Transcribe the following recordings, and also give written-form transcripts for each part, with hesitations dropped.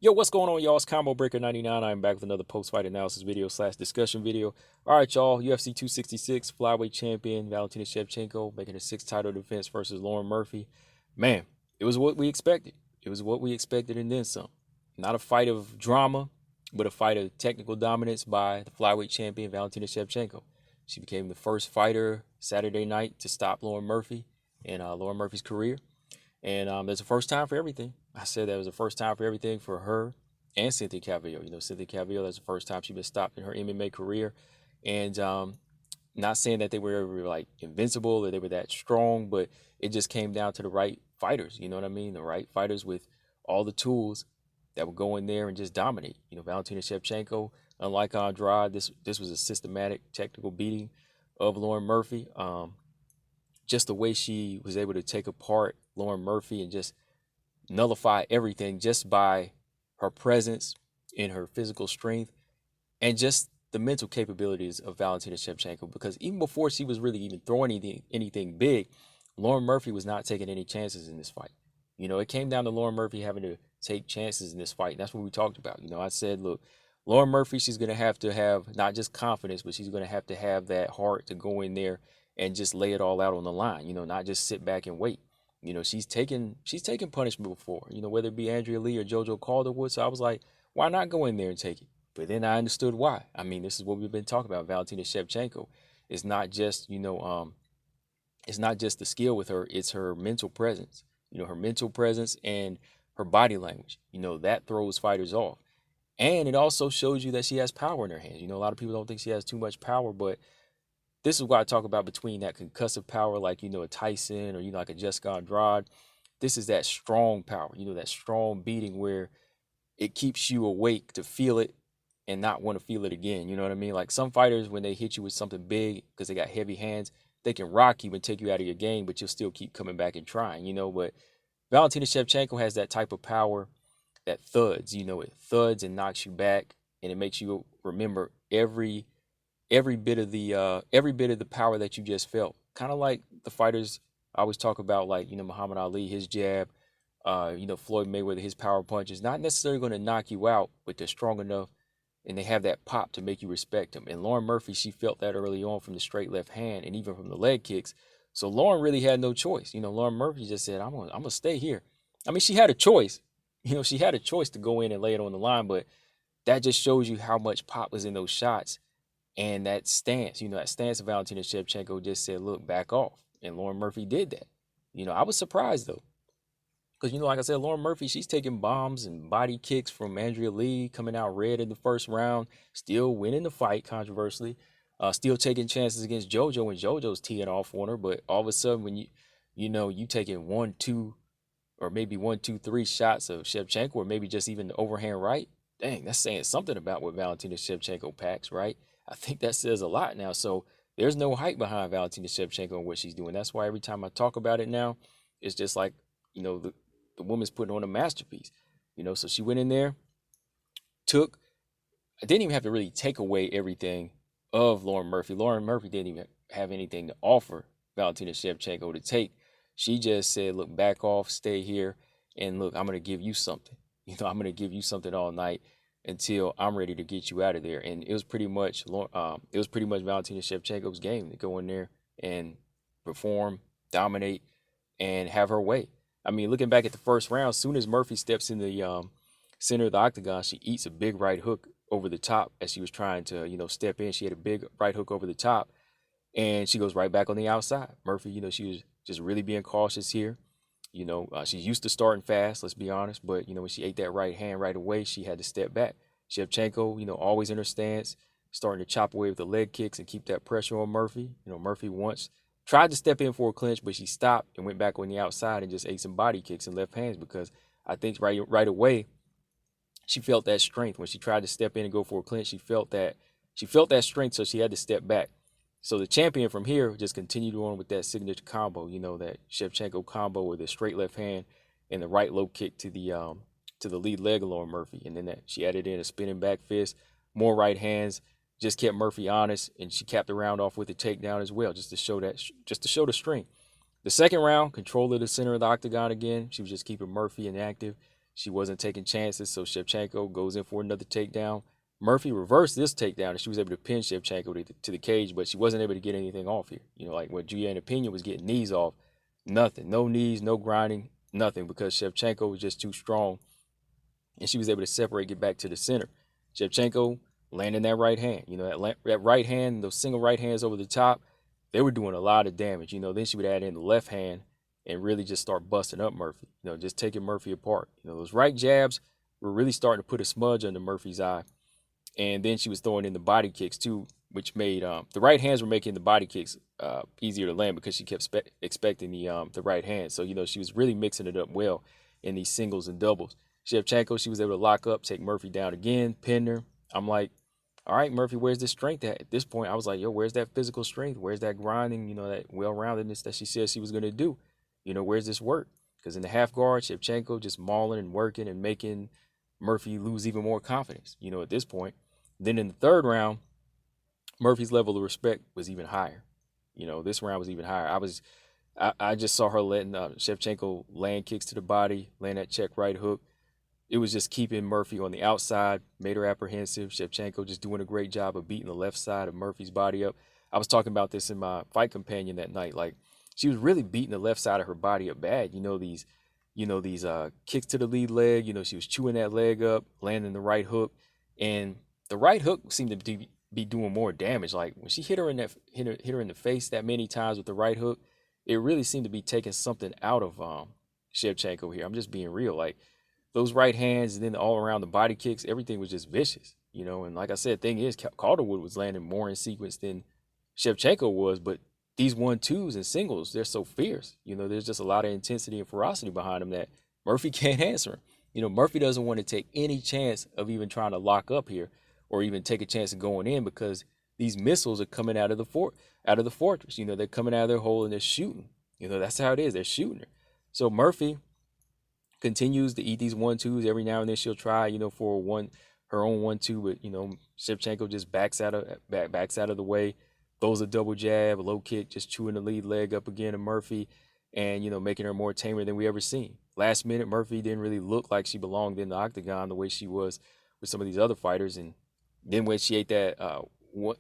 Yo, what's going on, y'all? It's Combo Breaker 99. I'm back with another post-fight analysis video / discussion video. All right, y'all. UFC 266 flyweight champion Valentina Shevchenko making her sixth title defense versus Lauren Murphy. Man, it was what we expected. It was what we expected and then some. Not a fight of drama, but a fight of technical dominance by the flyweight champion Valentina Shevchenko. She became the first fighter Saturday night to stop Lauren Murphy in Lauren Murphy's career. And there's a first time for everything. I said that was the first time for everything for her and Cynthia Calvillo. You know, Cynthia Calvillo, that's the first time she's been stopped in her MMA career. And not saying that they were like invincible or they were that strong, but it just came down to the right fighters. You know what I mean? The right fighters with all the tools that would go in there and just dominate. You know, Valentina Shevchenko, unlike Andrade, this was a systematic technical beating of Lauren Murphy. Just the way she was able to take apart Lauren Murphy and just nullify everything just by her presence and her physical strength and just the mental capabilities of Valentina Shevchenko. Because even before she was really even throwing anything big, Lauren Murphy was not taking any chances in this fight. You know, it came down to Lauren Murphy having to take chances in this fight. And that's what we talked about. You know, I said, look, Lauren Murphy, she's going to have not just confidence, but she's going to have that heart to go in there and just lay it all out on the line, you know, not just sit back and wait. You know, she's taken punishment before, you know, whether it be Andrea Lee or JoJo Calderwood. So I was like, why not go in there and take it? But then I understood why. I mean, this is what we've been talking about. Valentina Shevchenko. It's not just, it's not just the skill with her, it's her mental presence. You know, her mental presence and her body language. You know, that throws fighters off. And it also shows you that she has power in her hands. You know, a lot of people don't think she has too much power, but this is what I talk about between that concussive power, like, you know, a Tyson or, you know, like a Jessica Andrade. This is that strong power, you know, that strong beating where it keeps you awake to feel it and not want to feel it again. You know what I mean? Like some fighters, when they hit you with something big because they got heavy hands, they can rock you and take you out of your game, but you'll still keep coming back and trying, you know. But Valentina Shevchenko has that type of power that thuds, you know, it thuds and knocks you back and it makes you remember every bit of the power that you just felt. Kind of like the fighters I always talk about, like, you know, Muhammad Ali, his jab, you know, Floyd Mayweather, his power punches, not necessarily going to knock you out, but they're strong enough and they have that pop to make you respect them. And Lauren Murphy, she felt that early on from the straight left hand and even from the leg kicks. So Lauren really had no choice. You know, Lauren Murphy just said, I'm gonna stay here. I mean, she had a choice. You know, she had a choice to go in and lay it on the line, but that just shows you how much pop was in those shots. And that stance, you know, that stance of Valentina Shevchenko just said, look, back off. And Lauren Murphy did that. You know, I was surprised though. Because, you know, like I said, Lauren Murphy, she's taking bombs and body kicks from Andrea Lee, coming out red in the first round, still winning the fight controversially, still taking chances against JoJo when JoJo's teeing off on her. But all of a sudden, when you taking one, two, or maybe one, two, three shots of Shevchenko, or maybe just even the overhand right, dang, that's saying something about what Valentina Shevchenko packs, right? I think that says a lot now. So there's no hype behind Valentina Shevchenko and what she's doing. That's why every time I talk about it now, it's just like, you know, the woman's putting on a masterpiece. You know, so she went in there, took, I didn't even have to really take away everything of Lauren Murphy. Lauren Murphy didn't even have anything to offer Valentina Shevchenko to take. She just said, look, back off, stay here, and look, I'm going to give you something. You know, I'm going to give you something all night until I'm ready to get you out of there. And it was pretty much Valentina Shevchenko's game to go in there and perform, dominate, and have her way. I mean, looking back at the first round, as soon as Murphy steps in the center of the octagon, she eats a big right hook over the top as she was trying to, you know, step in. She had a big right hook over the top, and she goes right back on the outside. Murphy, you know, she was just really being cautious here. You know, she's used to starting fast, let's be honest. But, you know, when she ate that right hand right away, she had to step back. Shevchenko, you know, always in her stance, starting to chop away with the leg kicks and keep that pressure on Murphy. You know, Murphy once tried to step in for a clinch, but she stopped and went back on the outside and just ate some body kicks and left hands because I think right away she felt that strength. When she tried to step in and go for a clinch, she felt that strength, so she had to step back. So the champion from here just continued on with that signature combo, you know, that Shevchenko combo with the straight left hand and the right low kick to the lead leg of Lauren Murphy. And then that she added in a spinning back fist, more right hands, just kept Murphy honest, and she capped the round off with a takedown as well, just to show the strength. The second round, control of the center of the octagon again. She was just keeping Murphy inactive. She wasn't taking chances, so Shevchenko goes in for another takedown. Murphy reversed this takedown, and she was able to pin Shevchenko to the cage, but she wasn't able to get anything off here. Like when Juliana Pena was getting knees off, nothing. No knees, no grinding, nothing, because Shevchenko was just too strong, and she was able to separate, get back to the center. Shevchenko landing that right hand. That right hand, those single right hands over the top, they were doing a lot of damage. Then she would add in the left hand and really just start busting up Murphy, just taking Murphy apart. Those right jabs were really starting to put a smudge under Murphy's eye. And then she was throwing in the body kicks too, which made the right hands were making the body kicks easier to land because she kept expecting the right hand. So, she was really mixing it up well in these singles and doubles. Shevchenko, she was able to lock up, take Murphy down again, pin her. I'm like, all right, Murphy, where's this strength at this point? I was like, yo, where's that physical strength? Where's that grinding, that well-roundedness that she said she was going to do? Where's this work? Because in the half guard, Shevchenko just mauling and working and making Murphy lose even more confidence, at this point. Then in the third round, Murphy's level of respect was even higher. This round was even higher. I just saw her letting Shevchenko land kicks to the body, land that check right hook. It was just keeping Murphy on the outside, made her apprehensive. Shevchenko just doing a great job of beating the left side of Murphy's body up. I was talking about this in my fight companion that night. Like, she was really beating the left side of her body up bad. These kicks to the lead leg. She was chewing that leg up, landing the right hook, and the right hook seemed to be doing more damage. Like when she hit her in the face that many times with the right hook, it really seemed to be taking something out of Shevchenko here. I'm just being real. Like those right hands and then all around the body kicks, everything was just vicious. And like I said, thing is, Calderwood was landing more in sequence than Shevchenko was, but these 1-2s and singles, they're so fierce. There's just a lot of intensity and ferocity behind them that Murphy can't answer. Murphy doesn't want to take any chance of even trying to lock up here or even take a chance of going in, because these missiles are coming out of the fortress. They're coming out of their hole and they're shooting. That's how it is. They're shooting her. So Murphy continues to eat these 1-2s. Every now and then she'll try, for her own 1-2, but Shevchenko just backs out of the way, throws a double jab, a low kick, just chewing the lead leg up again to Murphy, and making her more tamer than we ever seen. Last minute, Murphy didn't really look like she belonged in the octagon the way she was with some of these other fighters. And then when she ate that,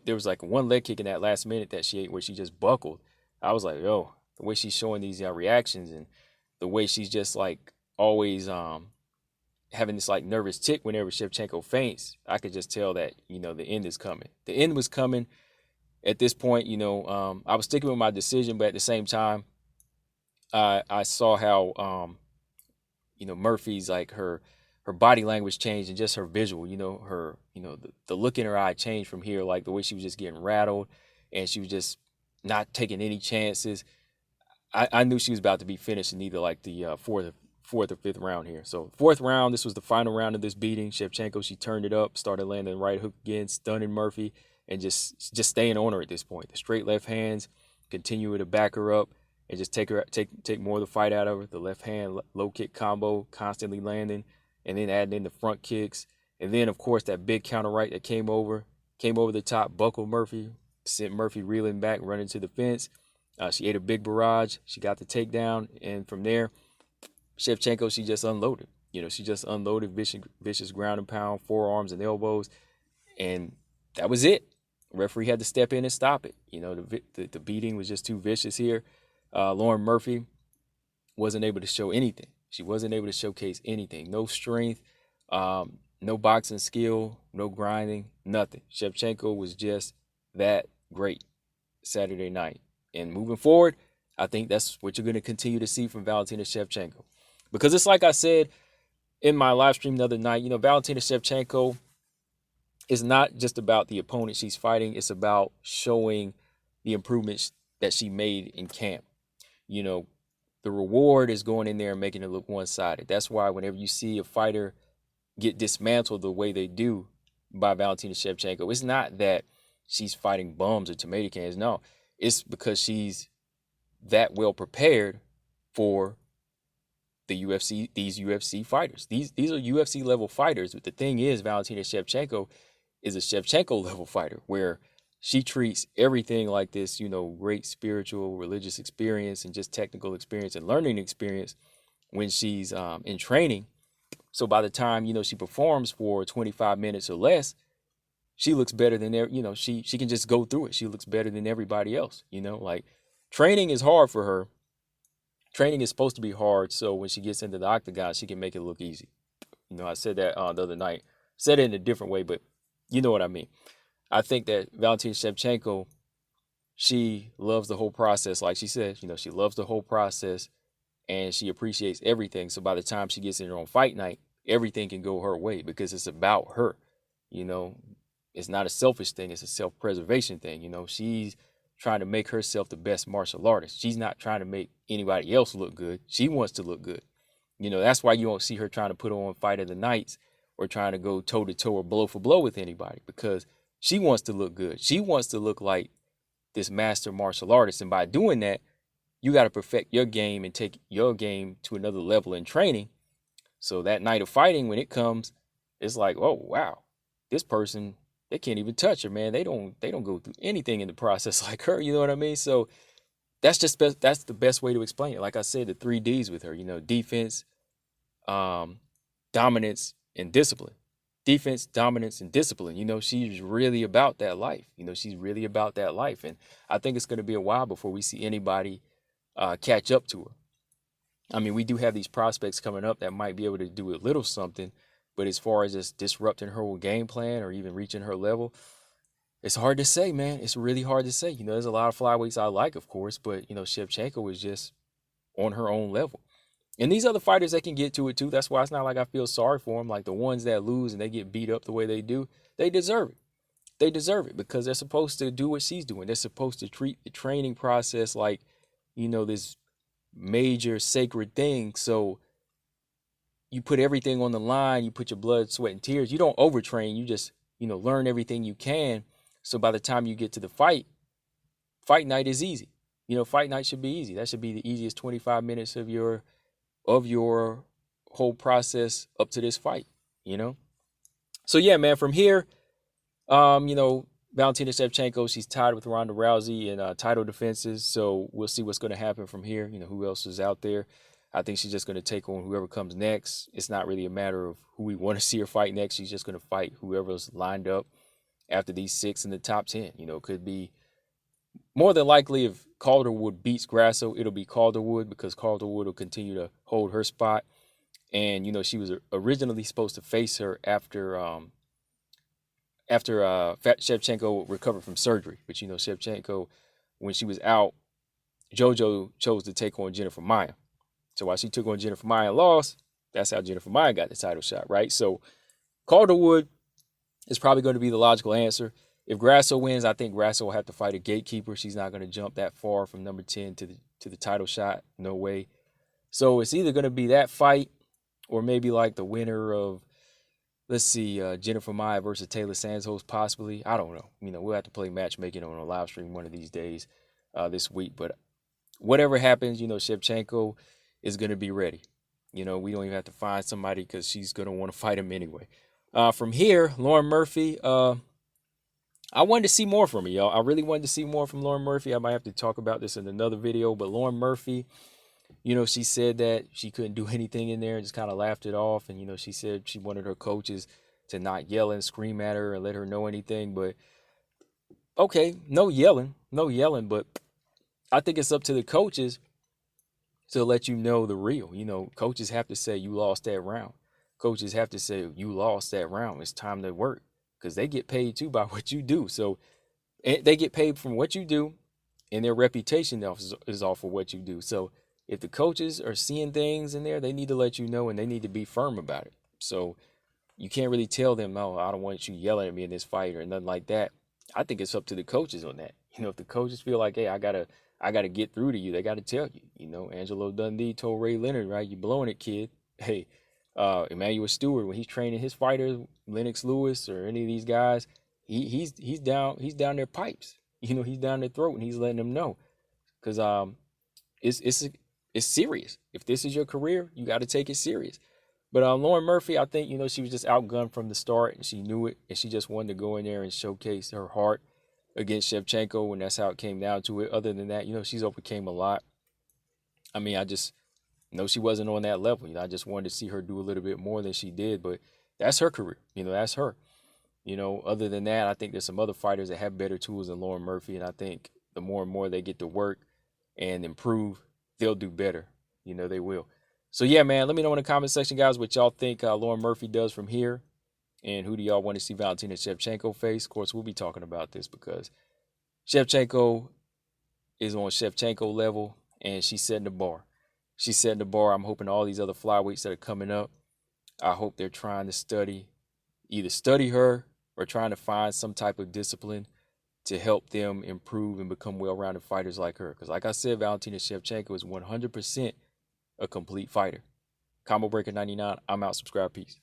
there was like one leg kick in that last minute that she ate where she just buckled. I was like, yo, the way she's showing these reactions and the way she's just like always having this like nervous tick whenever Shevchenko faints, I could just tell that, the end is coming. The end was coming at this point. I was sticking with my decision, but at the same time, I saw how, Murphy's like her body language changed and just her visual, her, the look in her eye changed from here, like the way she was just getting rattled and she was just not taking any chances. I knew she was about to be finished in either like the fourth or fifth round here. So fourth round, this was the final round of this beating. Shevchenko, she turned it up, started landing the right hook again, stunning Murphy, and just staying on her at this point. The straight left hands continue to back her up and just take more of the fight out of her. The left hand low kick combo constantly landing, and then adding in the front kicks. And then, of course, that big counter right that came over the top, buckled Murphy, sent Murphy reeling back, running to the fence. She ate a big barrage. She got the takedown. And from there, Shevchenko, she just unloaded. She just unloaded vicious ground and pound, forearms and elbows. And that was it. The referee had to step in and stop it. The beating was just too vicious here. Lauren Murphy wasn't able to show anything. She wasn't able to showcase anything. No strength, no boxing skill, no grinding, nothing. Shevchenko was just that great Saturday night. And moving forward, I think that's what you're going to continue to see from Valentina Shevchenko. Because it's like I said in my live stream the other night, Valentina Shevchenko is not just about the opponent she's fighting. It's about showing the improvements that she made in camp. The reward is going in there and making it look one-sided. That's why whenever you see a fighter get dismantled the way they do by Valentina Shevchenko, it's not that she's fighting bums or tomato cans. No, it's because she's that well prepared for the UFC, these UFC fighters. These are UFC level fighters. But the thing is, Valentina Shevchenko is a Shevchenko level fighter where she treats everything like this, great spiritual, religious experience and just technical experience and learning experience when she's in training. So by the time, she performs for 25 minutes or less, she looks better than she can just go through it. She looks better than everybody else. Like training is hard for her. Training is supposed to be hard, so when she gets into the octagon, she can make it look easy. I said that the other night. Said it in a different way, but you know what I mean. I think that Valentina Shevchenko, she loves the whole process. Like she said, she loves the whole process and she appreciates everything. So by the time she gets in her own fight night, everything can go her way because it's about her. You know, it's not a selfish thing. It's a self-preservation thing. She's trying to make herself the best martial artist. She's not trying to make anybody else look good. She wants to look good. That's why you won't see her trying to put on Fight of the Nights or trying to go toe to toe or blow for blow with anybody, because she wants to look good. She wants to look like this master martial artist. And by doing that, you got to perfect your game and take your game to another level in training. So that night of fighting, when it comes, it's like, oh wow, this person, they can't even touch her, man. They don't go through anything in the process like her. You know what I mean? So that's the best way to explain it. Like I said, the 3 Ds with her. Defense, dominance, and discipline. Defense, dominance, and discipline. She's really about that life. She's really about that life. And I think it's going to be a while before we see anybody catch up to her. I mean, we do have these prospects coming up that might be able to do a little something, but as far as just disrupting her whole game plan or even reaching her level, it's hard to say, man. It's really hard to say. There's a lot of flyweights I like, of course, but, Shevchenko is just on her own level. And these other fighters that can get to it too. That's why it's not like I feel sorry for them. Like the ones that lose and they get beat up the way they do, they deserve it. They deserve it because they're supposed to do what she's doing. They're supposed to treat the training process like, this major sacred thing. So you put everything on the line. You put your blood, sweat, and tears. You don't overtrain. You just, learn everything you can. So by the time you get to the fight night is easy. Fight night should be easy. That should be the easiest 25 minutes of your whole process up to this fight. So yeah, man, from here, Valentina Shevchenko, she's tied with Ronda Rousey in title defenses. So we'll see what's going to happen from here. Who else is out there? I think she's just going to take on whoever comes next. It's not really a matter of who we want to see her fight next. She's just going to fight whoever's lined up after these 6 in the top 10. It could be more than likely if Calderwood beats Grasso, it'll be Calderwood because Calderwood will continue to hold her spot. And, she was originally supposed to face her after Shevchenko recovered from surgery. But, Shevchenko, when she was out, JoJo chose to take on Jennifer Maia. So while she took on Jennifer Maia and lost, that's how Jennifer Maia got the title shot, right? So Calderwood is probably going to be the logical answer. If Grasso wins, I think Grasso will have to fight a gatekeeper. She's not going to jump that far from number 10 to the title shot. No way. So it's either going to be that fight or maybe like the winner of, let's see, Jennifer Maia versus Taylor Santos possibly. I don't know. We'll have to play matchmaking on a live stream one of these days this week. But whatever happens, Shevchenko is going to be ready. We don't even have to find somebody because she's going to want to fight him anyway. From here, Lauren Murphy, I wanted to see more from her, y'all. I really wanted to see more from Lauren Murphy. I might have to talk about this in another video, but Lauren Murphy, she said that she couldn't do anything in there and just kind of laughed it off. And, she said she wanted her coaches to not yell and scream at her and let her know anything. But, okay, no yelling, but I think it's up to the coaches to let you know the real. Coaches have to say you lost that round. Coaches have to say you lost that round. It's time to work. Because they get paid too by what you do. So they get paid from what you do, and their reputation is off of what you do. So if the coaches are seeing things in there, they need to let you know, and they need to be firm about it. So you can't really tell them, oh, I don't want you yelling at me in this fight or nothing like that. I think it's up to the coaches on that. If the coaches feel like, hey, I gotta get through to you, they gotta tell you. Angelo Dundee told Ray Leonard, right, you blowing it, kid. Hey, Emmanuel Stewart, when he's training his fighters, Lennox Lewis or any of these guys, he's down their pipes. He's down their throat, and he's letting them know, because it's serious. If this is your career, you got to take it serious. But Lauren Murphy, I think she was just outgunned from the start, and she knew it, and she just wanted to go in there and showcase her heart against Shevchenko, and that's how it came down to it. Other than that, she's overcame a lot. I mean, No, she wasn't on that level. I just wanted to see her do a little bit more than she did, but that's her career. That's her. Other than that, I think there's some other fighters that have better tools than Lauren Murphy, and I think the more and more they get to work and improve, they'll do better. They will. So yeah, man, let me know in the comment section, guys, what y'all think Lauren Murphy does from here, and who do y'all want to see Valentina Shevchenko face? Of course, we'll be talking about this because Shevchenko is on Shevchenko level, and she's setting the bar. She's setting the bar. I'm hoping all these other flyweights that are coming up, I hope they're trying to either study her or trying to find some type of discipline to help them improve and become well-rounded fighters like her. Because like I said, Valentina Shevchenko is 100% a complete fighter. Combo Breaker 99, I'm out. Subscribe. Peace.